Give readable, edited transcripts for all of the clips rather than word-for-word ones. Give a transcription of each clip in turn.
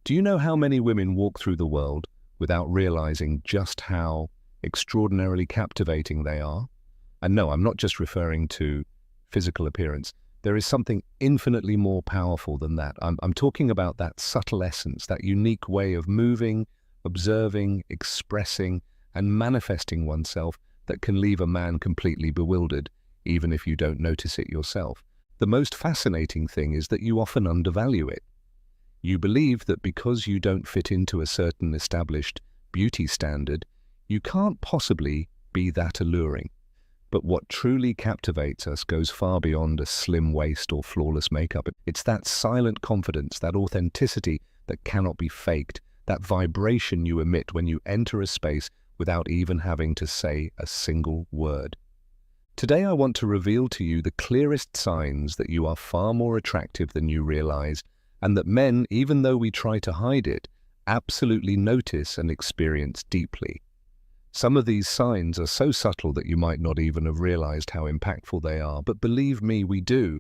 Do you know how many women walk through the world without realizing just how extraordinarily captivating they are? And no, I'm not just referring to physical appearance. There is something infinitely more powerful than that. I'm talking about that subtle essence, that unique way of moving, observing, expressing, and manifesting oneself that can leave a man completely bewildered, even if you don't notice it yourself. The most fascinating thing is that you often undervalue it. You believe that because you don't fit into a certain established beauty standard, you can't possibly be that alluring. But what truly captivates us goes far beyond a slim waist or flawless makeup. It's that silent confidence, that authenticity that cannot be faked, that vibration you emit when you enter a space without even having to say a single word. Today I want to reveal to you the clearest signs that you are far more attractive than you realize, and that men, even though we try to hide it, absolutely notice and experience deeply. Some of these signs are so subtle that you might not even have realized how impactful they are, but believe me, we do.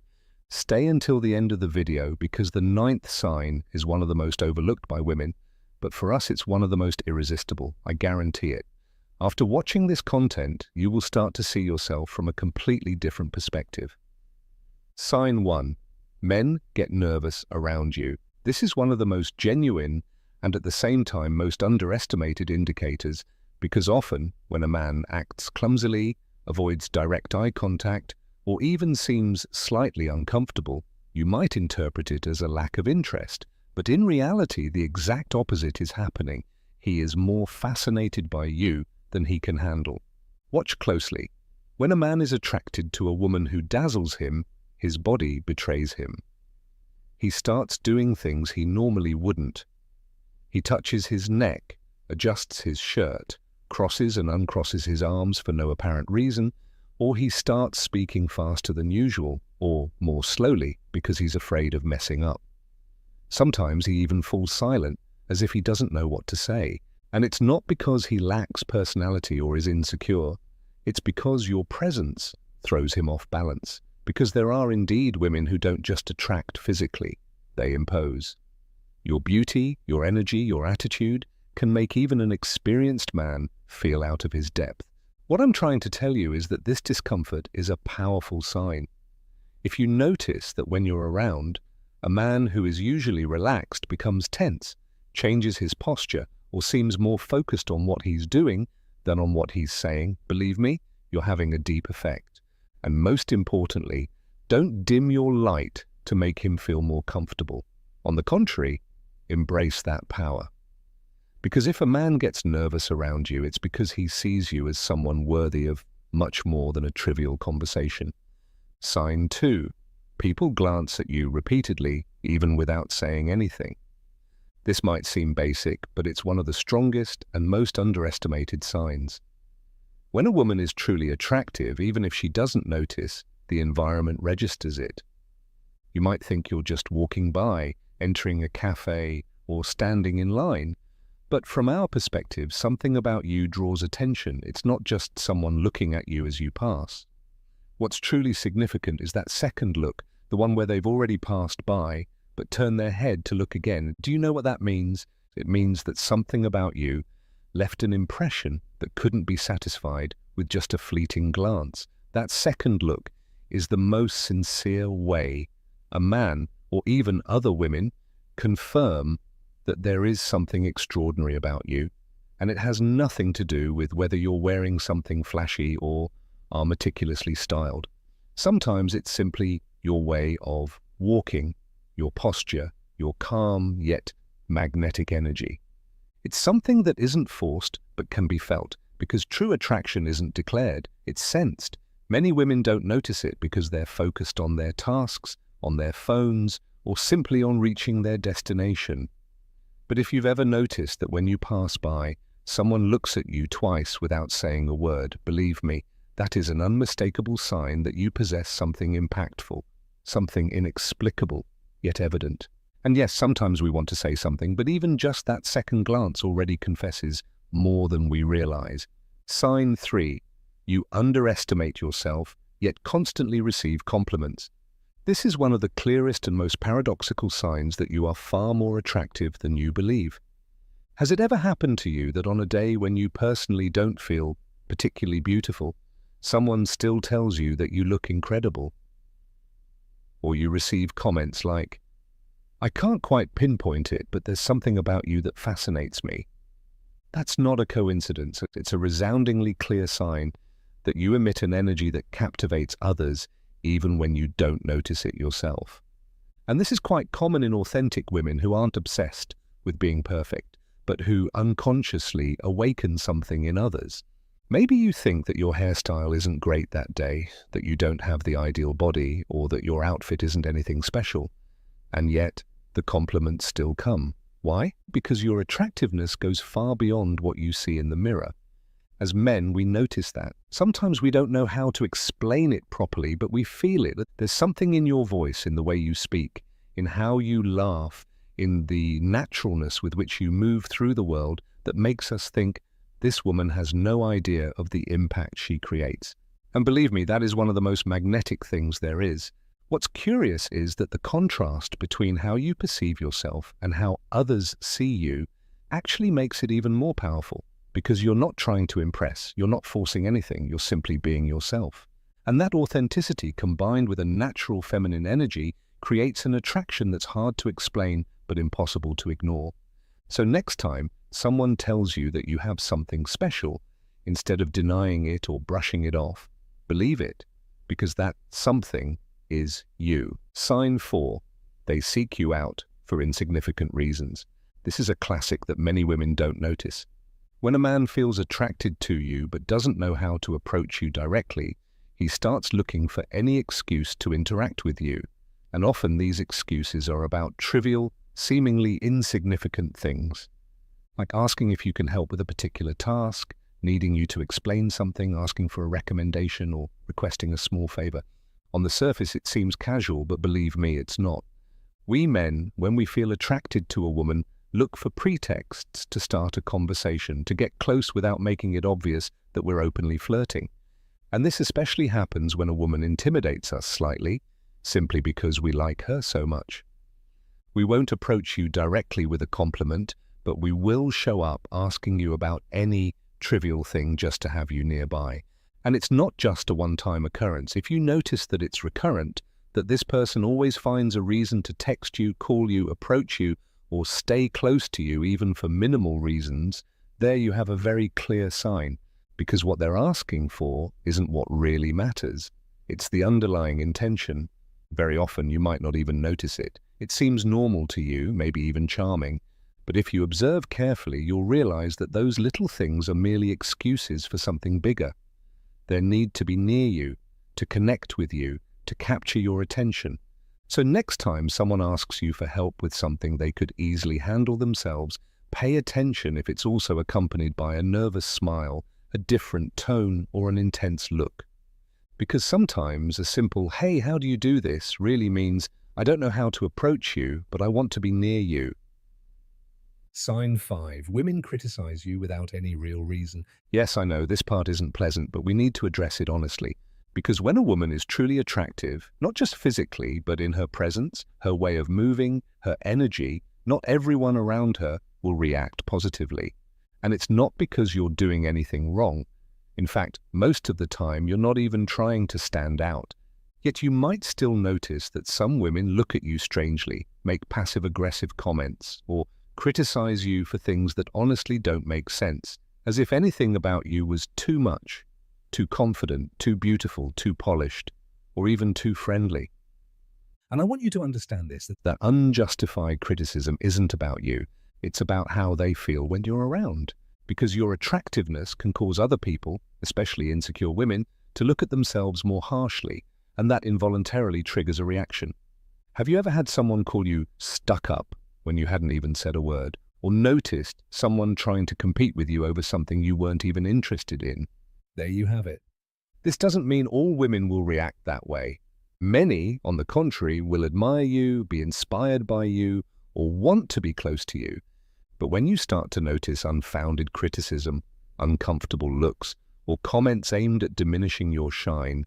Stay until the end of the video because the 9th sign is one of the most overlooked by women, but for us it's one of the most irresistible, I guarantee it. After watching this content, you will start to see yourself from a completely different perspective. Sign 1. Men get nervous around you. This is one of the most genuine and at the same time most underestimated indicators, because often when a man acts clumsily, avoids direct eye contact, or even seems slightly uncomfortable, you might interpret it as a lack of interest. But in reality, the exact opposite is happening. He is more fascinated by you than he can handle. Watch closely. When a man is attracted to a woman who dazzles him, his body betrays him. He starts doing things he normally wouldn't. He touches his neck, adjusts his shirt, crosses and uncrosses his arms for no apparent reason, or he starts speaking faster than usual, or more slowly because he's afraid of messing up. Sometimes he even falls silent, as if he doesn't know what to say. And it's not because he lacks personality or is insecure. It's because your presence throws him off balance. Because there are indeed women who don't just attract physically, they impose. Your beauty, your energy, your attitude can make even an experienced man feel out of his depth. What I'm trying to tell you is that this discomfort is a powerful sign. If you notice that when you're around, a man who is usually relaxed becomes tense, changes his posture, or seems more focused on what he's doing than on what he's saying, believe me, you're having a deep effect. And most importantly, don't dim your light to make him feel more comfortable. On the contrary, embrace that power. Because if a man gets nervous around you, it's because he sees you as someone worthy of much more than a trivial conversation. Sign 2. People glance at you repeatedly, even without saying anything. This might seem basic, but it's one of the strongest and most underestimated signs. When a woman is truly attractive, even if she doesn't notice, the environment registers it. You might think you're just walking by, entering a cafe, or standing in line. But from our perspective, something about you draws attention. It's not just someone looking at you as you pass. What's truly significant is that second look, the one where they've already passed by, but turn their head to look again. Do you know what that means? It means that something about you left an impression that couldn't be satisfied with just a fleeting glance. That second look is the most sincere way a man, or even other women, confirm that there is something extraordinary about you, and it has nothing to do with whether you're wearing something flashy or are meticulously styled. Sometimes it's simply your way of walking, your posture, your calm yet magnetic energy. It's something that isn't forced but can be felt, because true attraction isn't declared, it's sensed. Many women don't notice it because they're focused on their tasks, on their phones, or simply on reaching their destination. But if you've ever noticed that when you pass by, someone looks at you twice without saying a word, believe me, that is an unmistakable sign that you possess something impactful, something inexplicable, yet evident. And yes, sometimes we want to say something, but even just that second glance already confesses more than we realize. Sign 3. You underestimate yourself, yet constantly receive compliments. This is one of the clearest and most paradoxical signs that you are far more attractive than you believe. Has it ever happened to you that on a day when you personally don't feel particularly beautiful, someone still tells you that you look incredible? Or you receive comments like, "I can't quite pinpoint it, but there's something about you that fascinates me." That's not a coincidence. It's a resoundingly clear sign that you emit an energy that captivates others even when you don't notice it yourself. And this is quite common in authentic women who aren't obsessed with being perfect, but who unconsciously awaken something in others. Maybe you think that your hairstyle isn't great that day, that you don't have the ideal body, or that your outfit isn't anything special. And yet, the compliments still come. Why? Because your attractiveness goes far beyond what you see in the mirror. As men, we notice that. Sometimes we don't know how to explain it properly, but we feel it. There's something in your voice, in the way you speak, in how you laugh, in the naturalness with which you move through the world that makes us think, this woman has no idea of the impact she creates. And believe me, that is one of the most magnetic things there is. What's curious is that the contrast between how you perceive yourself and how others see you actually makes it even more powerful, because you're not trying to impress, you're not forcing anything, you're simply being yourself. And that authenticity, combined with a natural feminine energy, creates an attraction that's hard to explain but impossible to ignore. So next time someone tells you that you have something special, instead of denying it or brushing it off, believe it, because that something is you. Sign 4. They seek you out for insignificant reasons. This is a classic that many women don't notice. When a man feels attracted to you but doesn't know how to approach you directly, he starts looking for any excuse to interact with you. And often these excuses are about trivial, seemingly insignificant things, like asking if you can help with a particular task, needing you to explain something, asking for a recommendation, or requesting a small favor. On the surface, it seems casual, but believe me, it's not. We men, when we feel attracted to a woman, look for pretexts to start a conversation, to get close without making it obvious that we're openly flirting. And this especially happens when a woman intimidates us slightly, simply because we like her so much. We won't approach you directly with a compliment, but we will show up asking you about any trivial thing just to have you nearby. And it's not just a one-time occurrence. If you notice that it's recurrent, that this person always finds a reason to text you, call you, approach you, or stay close to you even for minimal reasons, there you have a very clear sign, because what they're asking for isn't what really matters. It's the underlying intention. Very often you might not even notice it. It seems normal to you, maybe even charming, but if you observe carefully, you'll realize that those little things are merely excuses for something bigger. Their need to be near you, to connect with you, to capture your attention. So next time someone asks you for help with something they could easily handle themselves, pay attention if it's also accompanied by a nervous smile, a different tone, or an intense look. Because sometimes a simple, "Hey, how do you do this?" really means, "I don't know how to approach you, but I want to be near you." Sign 5. Women criticize you without any real reason. Yes, I know, this part isn't pleasant, but we need to address it honestly. Because when a woman is truly attractive, not just physically, but in her presence, her way of moving, her energy, not everyone around her will react positively. And it's not because you're doing anything wrong. In fact, most of the time, you're not even trying to stand out. Yet you might still notice that some women look at you strangely, make passive-aggressive comments, or criticize you for things that honestly don't make sense, as if anything about you was too much, too confident, too beautiful, too polished, or even too friendly. And I want you to understand this, that unjustified criticism isn't about you. It's about how they feel when you're around. Because your attractiveness can cause other people, especially insecure women, to look at themselves more harshly, and that involuntarily triggers a reaction. Have you ever had someone call you stuck up when you hadn't even said a word, or noticed someone trying to compete with you over something you weren't even interested in? There you have it. This doesn't mean all women will react that way. Many, on the contrary, will admire you, be inspired by you, or want to be close to you. But when you start to notice unfounded criticism, uncomfortable looks, or comments aimed at diminishing your shine,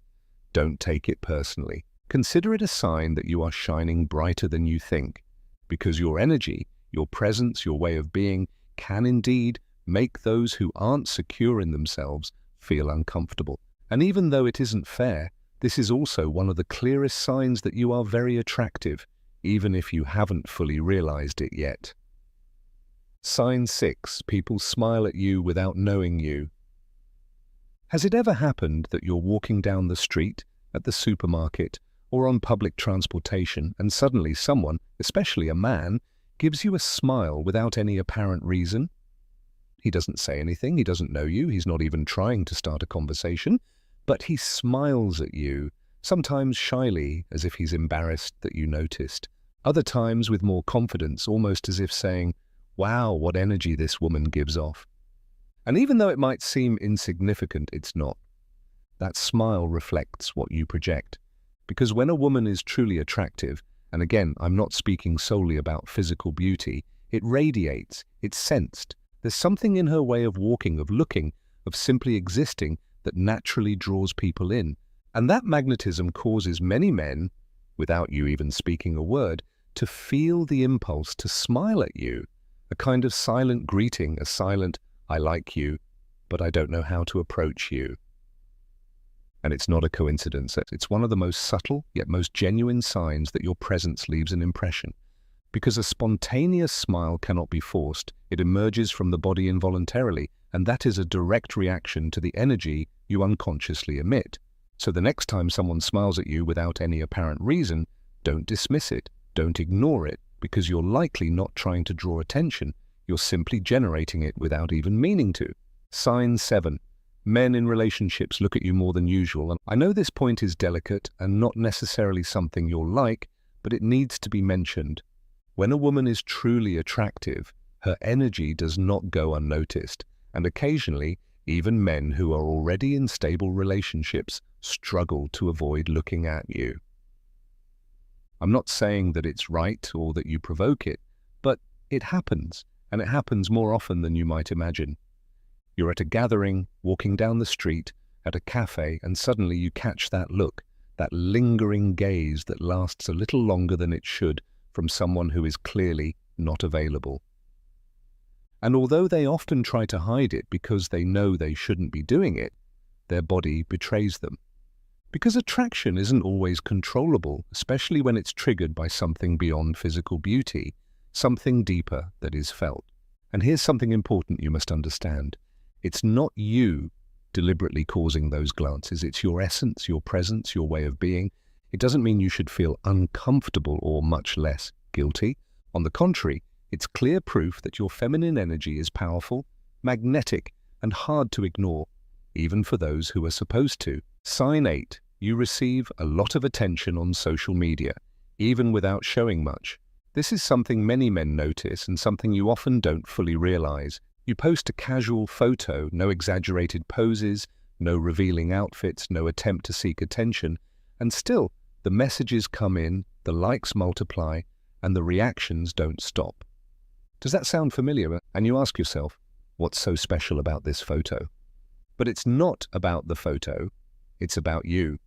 don't take it personally. Consider it a sign that you are shining brighter than you think, because your energy, your presence, your way of being can indeed make those who aren't secure in themselves feel uncomfortable. And even though it isn't fair, this is also one of the clearest signs that you are very attractive, even if you haven't fully realized it yet. Sign 6. People smile at you without knowing you. Has it ever happened that you're walking down the street, at the supermarket, or on public transportation, and suddenly someone, especially a man, gives you a smile without any apparent reason? He doesn't say anything, he doesn't know you, he's not even trying to start a conversation, but he smiles at you, sometimes shyly, as if he's embarrassed that you noticed, other times with more confidence, almost as if saying, "Wow, what energy this woman gives off." And even though it might seem insignificant, it's not. That smile reflects what you project. Because when a woman is truly attractive, and again, I'm not speaking solely about physical beauty, it radiates, it's sensed. There's something in her way of walking, of looking, of simply existing that naturally draws people in. And that magnetism causes many men, without you even speaking a word, to feel the impulse to smile at you. A kind of silent greeting, a silent, "I like you, but I don't know how to approach you." And it's not a coincidence. It's one of the most subtle, yet most genuine signs that your presence leaves an impression. Because a spontaneous smile cannot be forced, it emerges from the body involuntarily, and that is a direct reaction to the energy you unconsciously emit. So the next time someone smiles at you without any apparent reason, don't dismiss it, don't ignore it, because you're likely not trying to draw attention, you're simply generating it without even meaning to. Sign 7. Men in relationships look at you more than usual, and I know this point is delicate and not necessarily something you'll like, but it needs to be mentioned. When a woman is truly attractive, her energy does not go unnoticed, and occasionally, even men who are already in stable relationships struggle to avoid looking at you. I'm not saying that it's right or that you provoke it, but it happens, and it happens more often than you might imagine. You're at a gathering, walking down the street, at a cafe, and suddenly you catch that look, that lingering gaze that lasts a little longer than it should from someone who is clearly not available. And although they often try to hide it because they know they shouldn't be doing it, their body betrays them. Because attraction isn't always controllable, especially when it's triggered by something beyond physical beauty, something deeper that is felt. And here's something important you must understand. It's not you deliberately causing those glances. It's your essence, your presence, your way of being. It doesn't mean you should feel uncomfortable or much less guilty. On the contrary, it's clear proof that your feminine energy is powerful, magnetic, and hard to ignore, even for those who are supposed to. Sign 8. You receive a lot of attention on social media, even without showing much. This is something many men notice and something you often don't fully realize. You post a casual photo, no exaggerated poses, no revealing outfits, no attempt to seek attention, and still, the messages come in, the likes multiply, and the reactions don't stop. Does that sound familiar? And you ask yourself, what's so special about this photo? But it's not about the photo, it's about you.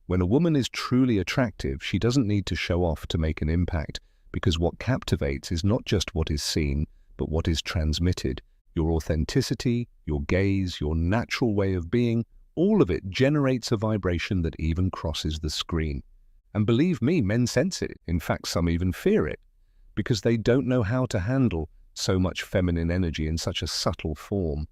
When a woman is truly attractive, she doesn't need to show off to make an impact, because what captivates is not just what is seen, but what is transmitted. Your authenticity, your gaze, your natural way of being, all of it generates a vibration that even crosses the screen. And believe me, men sense it. In fact, some even fear it, because they don't know how to handle so much feminine energy in such a subtle form.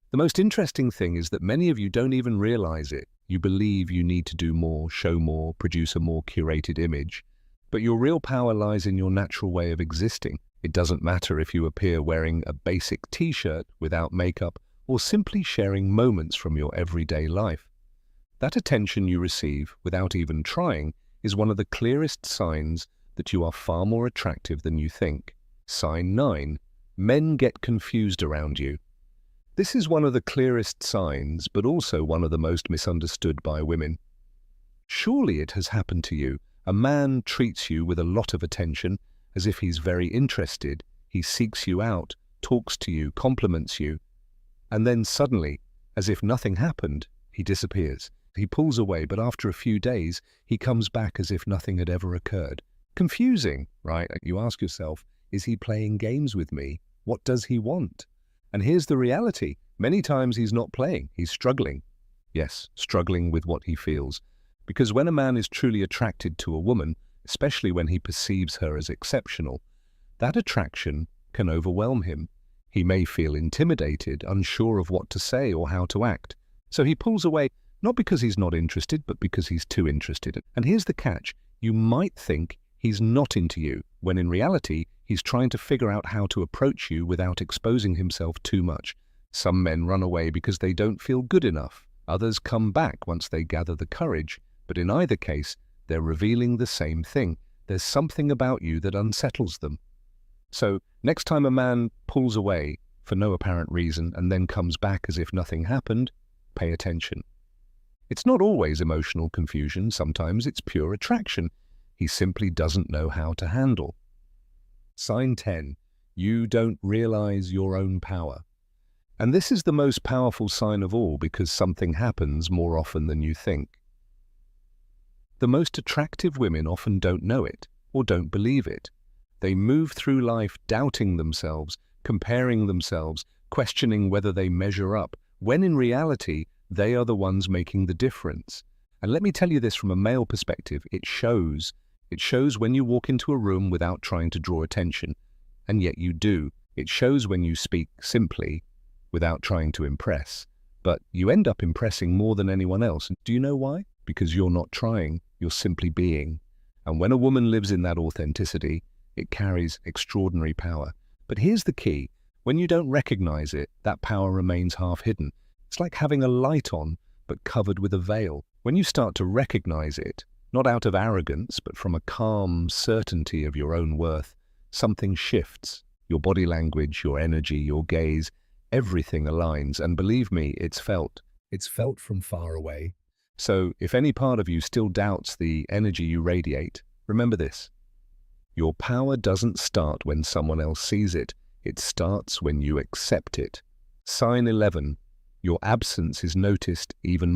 The most interesting thing is that many of you don't even realize it. You believe you need to do more, show more, produce a more curated image. But your real power lies in your natural way of existing. It doesn't matter if you appear wearing a basic t-shirt without makeup or simply sharing moments from your everyday life. That attention you receive without even trying is one of the clearest signs that you are far more attractive than you think. Sign 9. Men get confused around you. This is one of the clearest signs, but also one of the most misunderstood by women. Surely it has happened to you. A man treats you with a lot of attention, as if he's very interested. He seeks you out, talks to you, compliments you, and then suddenly, as if nothing happened, he disappears. He pulls away, but after a few days, he comes back as if nothing had ever occurred. Confusing, right? You ask yourself, is he playing games with me? What does he want? And here's the reality. Many times he's not playing, he's struggling. Yes, struggling with what he feels. Because when a man is truly attracted to a woman, especially when he perceives her as exceptional, that attraction can overwhelm him. He may feel intimidated, unsure of what to say or how to act. So he pulls away, not because he's not interested, but because he's too interested. And here's the catch. You might think he's not into you, when in reality, he's trying to figure out how to approach you without exposing himself too much. Some men run away because they don't feel good enough. Others come back once they gather the courage. But in either case, they're revealing the same thing. There's something about you that unsettles them. So next time a man pulls away for no apparent reason and then comes back as if nothing happened, pay attention. It's not always emotional confusion. Sometimes it's pure attraction. He simply doesn't know how to handle. Sign 10. You don't realize your own power. And this is the most powerful sign of all because something happens more often than you think. The most attractive women often don't know it or don't believe it. They move through life doubting themselves, comparing themselves, questioning whether they measure up, when in reality, they are the ones making the difference. And let me tell you this from a male perspective, it shows. It shows when you walk into a room without trying to draw attention, and yet you do. It shows when you speak simply, without trying to impress. But you end up impressing more than anyone else. Do you know why? Because you're not trying, you're simply being. And when a woman lives in that authenticity, it carries extraordinary power. But here's the key. When you don't recognize it, that power remains half hidden. It's like having a light on, but covered with a veil. When you start to recognize it, not out of arrogance, but from a calm certainty of your own worth, something shifts. Your body language, your energy, your gaze, everything aligns. And believe me, it's felt. It's felt from far away. So if any part of you still doubts the energy you radiate, remember this. Your power doesn't start when someone else sees it. It starts when you accept it. Sign 11. Your absence is noticed even